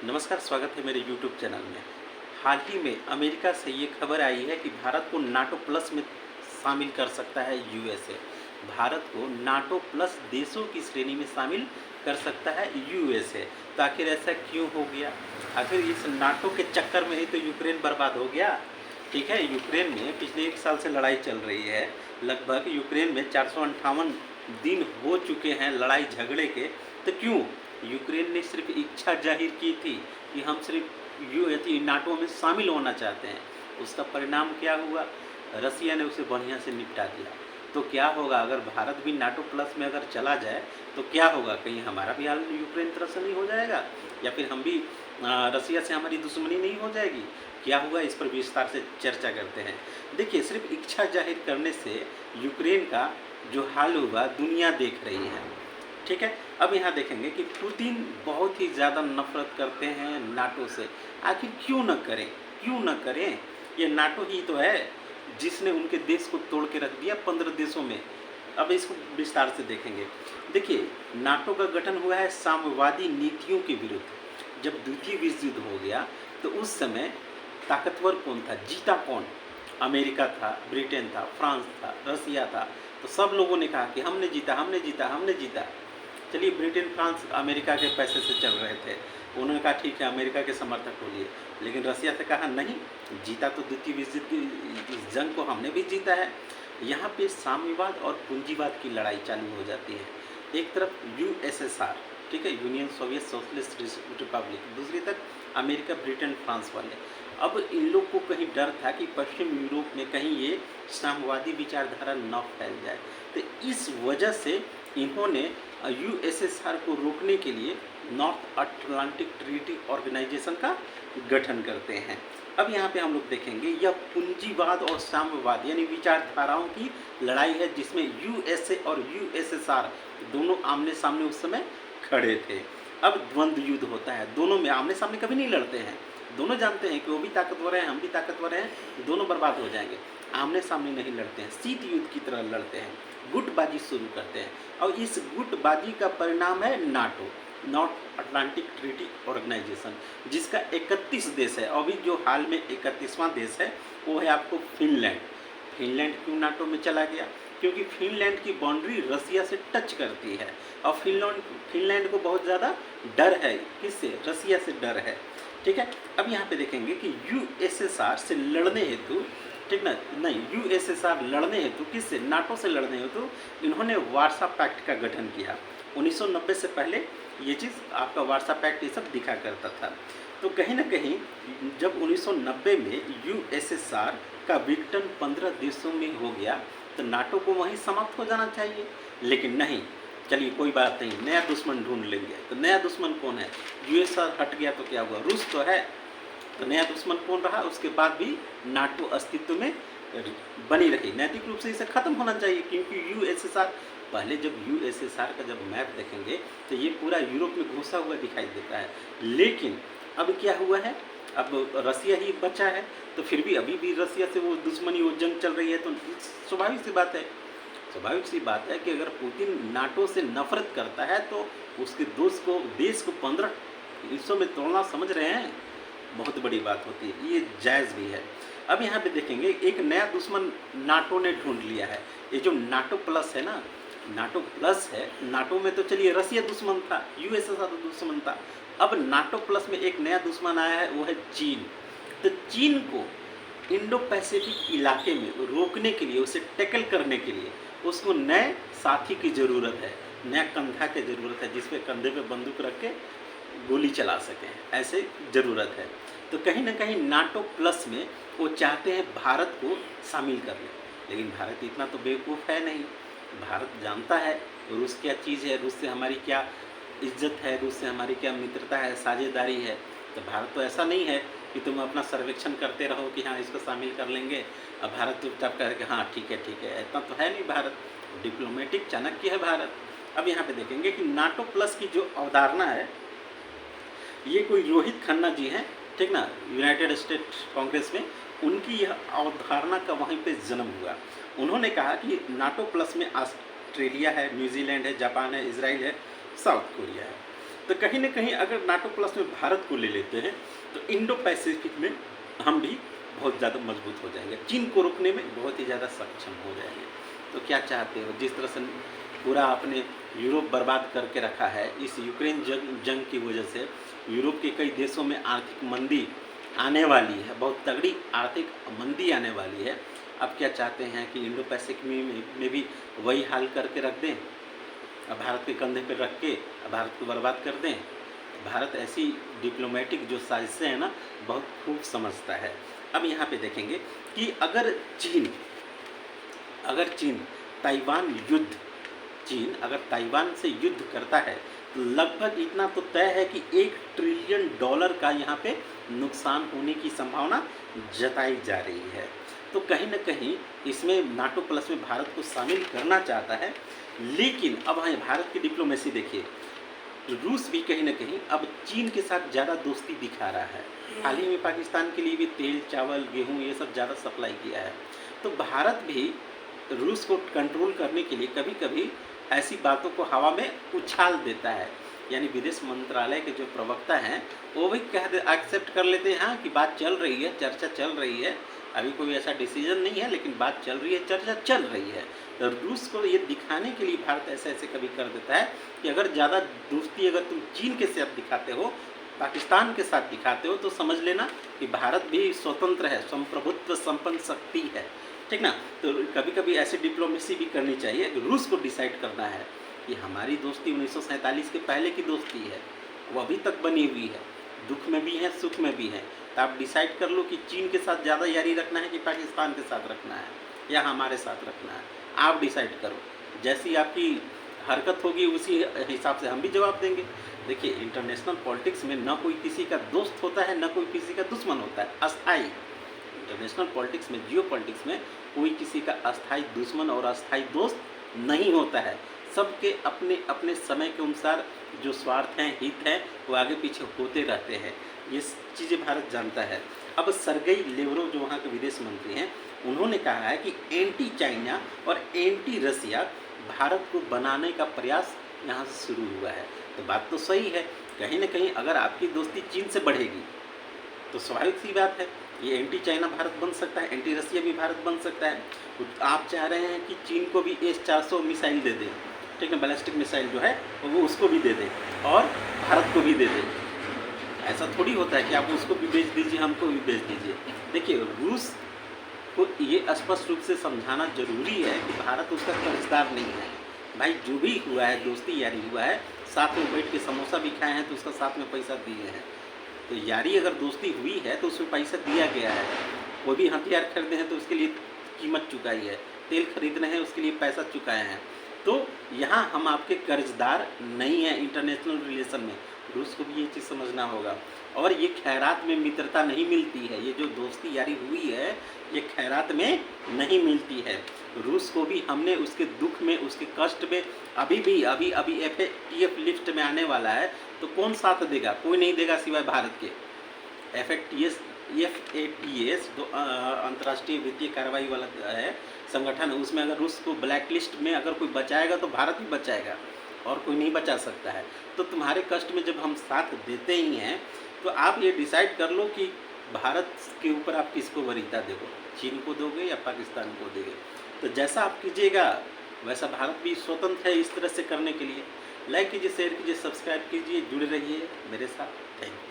नमस्कार, स्वागत है मेरे YouTube चैनल में। हाल ही में अमेरिका से ये खबर आई है कि भारत को नाटो प्लस में शामिल कर सकता है यूएसए। भारत को नाटो प्लस देशों की श्रेणी में शामिल कर सकता है यूएसए। तो आखिर ऐसा क्यों हो गया? आखिर इस नाटो के चक्कर में ही तो यूक्रेन बर्बाद हो गया। ठीक है, यूक्रेन में पिछले 1 साल से लड़ाई चल रही है। लगभग यूक्रेन में 458 दिन हो चुके हैं लड़ाई झगड़े के। तो क्यों? यूक्रेन ने सिर्फ इच्छा जाहिर की थी कि हम सिर्फ नाटो में शामिल होना चाहते हैं। उसका परिणाम क्या हुआ? रसिया ने उसे बढ़िया से निपटा दिया। तो क्या होगा अगर भारत भी नाटो प्लस में अगर चला जाए तो क्या होगा? कहीं हमारा भी हाल यूक्रेन तरह से नहीं हो जाएगा, या फिर हम भी रसिया से हमारी दुश्मनी नहीं हो जाएगी? क्या हुआ, इस पर विस्तार से चर्चा करते हैं। देखिए, सिर्फ इच्छा जाहिर करने से यूक्रेन का जो हाल हुआ दुनिया देख रही है। ठीक है, अब यहाँ देखेंगे कि पुतिन बहुत ही ज़्यादा नफरत करते हैं नाटो से। आखिर क्यों न करें, क्यों न करें? ये नाटो ही तो है जिसने उनके देश को तोड़ के रख दिया 15 देशों में। अब इसको विस्तार से देखेंगे। देखिए, नाटो का गठन हुआ है साम्यवादी नीतियों के विरुद्ध। जब द्वितीय विश्व युद्ध हो गया तो उस समय ताकतवर कौन था, जीता कौन? अमेरिका था, ब्रिटेन था, फ्रांस था, रसिया था। तो सब लोगों ने कहा कि हमने जीता, हमने जीता, हमने जीता। चलिए, ब्रिटेन फ्रांस अमेरिका के पैसे से चल रहे थे। उन्होंने कहा ठीक है, अमेरिका के समर्थक हो लिए। लेकिन रसिया से कहा नहीं, जीता तो द्वितीय विश्व युद्ध की इस जंग को हमने भी जीता है। यहाँ पे साम्यवाद और पूंजीवाद की लड़ाई चालू हो जाती है। एक तरफ यूएसएसआर, ठीक है, यूनियन सोवियत सोशलिस्ट रिपब्लिक, दूसरी तरफ अमेरिका, ब्रिटेन, फ्रांस वाले। अब इन लोग को कहीं डर था कि पश्चिम यूरोप में कहीं ये साम्यवादी विचारधारा न फैल जाए। तो इस वजह से इन्होंने यूएसएसआर को रोकने के लिए नॉर्थ अटलांटिक ट्रीटी ऑर्गेनाइजेशन का गठन करते हैं। अब यहाँ पे हम लोग देखेंगे, यह पूंजीवाद और साम्यवाद यानी विचारधाराओं की लड़ाई है, जिसमें यूएसए और यूएसएसआर दोनों आमने सामने उस समय खड़े थे। अब द्वंद्व युद्ध होता है, दोनों में आमने सामने कभी नहीं लड़ते हैं। दोनों जानते हैं कि वो भी ताकतवर हैं, हम भी ताकतवर हैं, दोनों बर्बाद हो जाएंगे। आमने सामने नहीं लड़ते हैं, शीत युद्ध की तरह लड़ते हैं, गुटबाजी शुरू करते हैं। और इस गुटबाजी का परिणाम है NATO, North Atlantic Treaty Organisation, जिसका 31 देश है। अभी जो हाल में 31वां देश है वो है आपको फिनलैंड। फिनलैंड क्यों नाटो में चला गया? क्योंकि फिनलैंड की बाउंड्री रसिया से टच करती है और फिनलैंड को बहुत ज़्यादा डर है। किससे? रसिया से डर है। ठीक है, अब यहाँ पे देखेंगे कि यूएसएसआर से लड़ने हेतु, ठीक ना, नहीं, यूएसएसआर लड़ने हेतु किससे? नाटो से लड़ने हेतु इन्होंने वार्सा पैक्ट का गठन किया। 1990 से पहले ये चीज़ आपका वार्सा पैक्ट ये सब दिखा करता था। तो कहीं ना कहीं जब 1990 में यूएसएसआर का विघटन 15 देशों में हो गया तो नाटो को वहीं समाप्त हो जाना चाहिए। लेकिन नहीं, चलिए कोई बात नहीं, नया दुश्मन ढूंढ लेंगे। तो नया दुश्मन कौन है? यूएसआर हट गया तो क्या हुआ? रूस तो है। तो नया दुश्मन कौन रहा? उसके बाद भी नाटो अस्तित्व में बनी रही। नैतिक रूप से इसे खत्म होना चाहिए, क्योंकि यूएसएसआर, पहले जब यूएसएसआर का जब मैप देखेंगे तो ये पूरा यूरोप में घुसा हुआ दिखाई देता है। लेकिन अब क्या हुआ है? अब रसिया ही बचा है, तो फिर भी अभी भी रसिया से वो दुश्मनी, वो जंग चल रही है। तो स्वाभाविक सी बात है कि अगर पुतिन नाटो से नफरत करता है तो उसके देश को 15 हिस्सों में तोड़ना, समझ रहे हैं, बहुत बड़ी बात होती है। ये जायज़ भी है। अब यहाँ पे देखेंगे, एक नया दुश्मन नाटो ने ढूंढ लिया है। ये जो नाटो प्लस है ना, नाटो प्लस है। नाटो में तो चलिए रसिया दुश्मन था, यूएसएसआर तो दुश्मन था। अब नाटो प्लस में एक नया दुश्मन आया है, वो है चीन। तो चीन को इंडो पैसिफिक इलाके में रोकने के लिए, उसे टैकल करने के लिए उसको नए साथी की ज़रूरत है, नया कंधा की ज़रूरत है, जिस पे कंधे पे बंदूक रख के गोली चला सकें, ऐसे ज़रूरत है। तो कहीं ना कहीं नाटो प्लस में वो चाहते हैं भारत को शामिल कर लें। लेकिन भारत इतना तो बेवकूफ़ है नहीं। भारत जानता है रूस क्या चीज़ है, रूस से हमारी क्या इज्जत है, रूस से हमारी क्या मित्रता है, साझेदारी है। तो भारत तो ऐसा नहीं है कि तुम अपना सर्वेक्षण करते रहो कि हाँ इसको शामिल कर लेंगे, अब भारत चुपचाप कहे कि हाँ ठीक है, इतना तो है नहीं। भारत डिप्लोमेटिक चाणक्य है भारत। अब यहाँ पे देखेंगे कि नाटो प्लस की जो अवधारणा है, ये कोई रोहित खन्ना जी हैं, ठीक ना, यूनाइटेड स्टेट्स कांग्रेस में, उनकी यह अवधारणा का वहीं पे जन्म हुआ। उन्होंने कहा कि नाटो प्लस में ऑस्ट्रेलिया है, न्यूजीलैंड है, जापान है, इजराइल है, साउथ कोरिया है। तो कहीं ना कहीं अगर नाटो प्लस में भारत को ले लेते हैं तो इंडो पैसिफिक में हम भी बहुत ज़्यादा मजबूत हो जाएंगे, चीन को रोकने में बहुत ही ज़्यादा सक्षम हो जाएंगे। तो क्या चाहते हो, जिस तरह से पूरा अपने यूरोप बर्बाद करके रखा है, इस यूक्रेन जंग की वजह से यूरोप के कई देशों में आर्थिक मंदी आने वाली है, बहुत तगड़ी आर्थिक मंदी आने वाली है। अब क्या चाहते हैं कि इंडो पैसिफिक में भी वही हाल करके रख दें, भारत के कंधे पर रख के भारत को बर्बाद कर दें। भारत ऐसी डिप्लोमेटिक जो साजिशें हैं ना, बहुत खूब समझता है। अब यहाँ पे देखेंगे कि अगर चीन ताइवान युद्ध, चीन अगर ताइवान से युद्ध करता है तो लगभग इतना तो तय है कि $1 ट्रिलियन का यहाँ पे नुकसान होने की संभावना जताई जा रही है। तो कहीं ना कहीं इसमें नाटो प्लस में भारत को शामिल करना चाहता है। लेकिन अब हाँ, भारत की डिप्लोमेसी देखिए, रूस भी कहीं ना कहीं अब चीन के साथ ज़्यादा दोस्ती दिखा रहा है। हाल ही में पाकिस्तान के लिए भी तेल, चावल, गेहूं ये सब ज़्यादा सप्लाई किया है। तो भारत भी रूस को कंट्रोल करने के लिए कभी कभी ऐसी बातों को हवा में उछाल देता है। यानी विदेश मंत्रालय के जो प्रवक्ता हैं वो भी एक्सेप्ट कर लेते हैं हाँ कि बात चल रही है, चर्चा चल रही है, अभी कोई ऐसा डिसीजन नहीं है लेकिन बात चल रही है, चर्चा चल रही है। तो रूस को ये दिखाने के लिए भारत ऐसे कभी कर देता है कि अगर ज़्यादा दोस्ती अगर तुम चीन के साथ दिखाते हो, पाकिस्तान के साथ दिखाते हो, तो समझ लेना कि भारत भी स्वतंत्र है, संप्रभुत्व संपन्न शक्ति है, ठीक ना। तो कभी कभी ऐसी डिप्लोमेसी भी करनी चाहिए। रूस को डिसाइड करना है कि हमारी दोस्ती 1947 के पहले की दोस्ती है, वो अभी तक बनी हुई है, दुख में भी है, सुख में भी है। तो आप डिसाइड कर लो कि चीन के साथ ज़्यादा यारी रखना है कि पाकिस्तान के साथ रखना है या हमारे साथ रखना है, आप डिसाइड करो। जैसी आपकी हरकत होगी उसी हिसाब से हम भी जवाब देंगे। देखिए, इंटरनेशनल पॉलिटिक्स में न कोई किसी का दोस्त होता है, न कोई किसी का दुश्मन होता है, अस्थाई। इंटरनेशनल पॉलिटिक्स में, जियो पॉलिटिक्स में कोई किसी का अस्थाई दुश्मन और अस्थाई दोस्त नहीं होता है। सबके अपने अपने समय के अनुसार जो स्वार्थ हैं, हित हैं, वो आगे पीछे होते रहते हैं। ये चीज़ें भारत जानता है। अब सर्गेई लेवरोव जो वहाँ के विदेश मंत्री हैं, उन्होंने कहा है कि एंटी चाइना और एंटी रसिया भारत को बनाने का प्रयास यहाँ से शुरू हुआ है। तो बात तो सही है, कहीं ना कहीं अगर आपकी दोस्ती चीन से बढ़ेगी तो स्वाभाविक सी बात है ये एंटी चाइना भारत बन सकता है, एंटी रसिया भी भारत बन सकता है। तो आप चाह रहे हैं कि चीन को भी S-400 मिसाइल दे दें, ठीक है, बैलिस्टिक मिसाइल जो है वो उसको भी दे दें और भारत को भी दे दें। ऐसा थोड़ी होता है कि आप उसको भी बेच दीजिए, हमको भी बेच दीजिए। देखिए, रूस को ये स्पष्ट रूप से समझाना जरूरी है कि भारत उसका कर्जदार नहीं है। भाई, जो भी हुआ है, दोस्ती यारी हुआ है, साथ में बैठ के समोसा भी खाए हैं तो उसका साथ में पैसा दिए हैं। तो यारी अगर दोस्ती हुई है तो उसमें पैसा दिया गया है। कोई भी हथियार खरीदे हैं तो उसके लिए कीमत चुकाई है, तेल खरीदने हैं उसके लिए पैसा चुकाए हैं। तो यहाँ हम आपके कर्जदार नहीं हैं इंटरनेशनल रिलेशन में। रूस को भी ये चीज़ समझना होगा। और ये खैरात में मित्रता नहीं मिलती है, ये जो दोस्ती यारी हुई है ये खैरात में नहीं मिलती है। रूस को भी हमने उसके दुख में, उसके कष्ट में, अभी FATF लिस्ट में आने वाला है तो कौन साथ देगा? कोई नहीं देगा सिवाय भारत के। FATF जो अंतर्राष्ट्रीय वित्तीय कार्रवाई वाला है संगठन, उसमें अगर रूस को ब्लैक लिस्ट में अगर कोई बचाएगा तो भारत ही बचाएगा और कोई नहीं बचा सकता है। तो तुम्हारे कष्ट में जब हम साथ देते ही हैं तो आप ये डिसाइड कर लो कि भारत के ऊपर आप किसको वरीयता दोगे, चीन को दोगे या पाकिस्तान को दोगे। तो जैसा आप कीजिएगा वैसा भारत भी स्वतंत्र है इस तरह से करने के लिए। लाइक कीजिए, शेयर कीजिए, सब्सक्राइब कीजिए, जुड़े रहिए मेरे साथ। Thank you.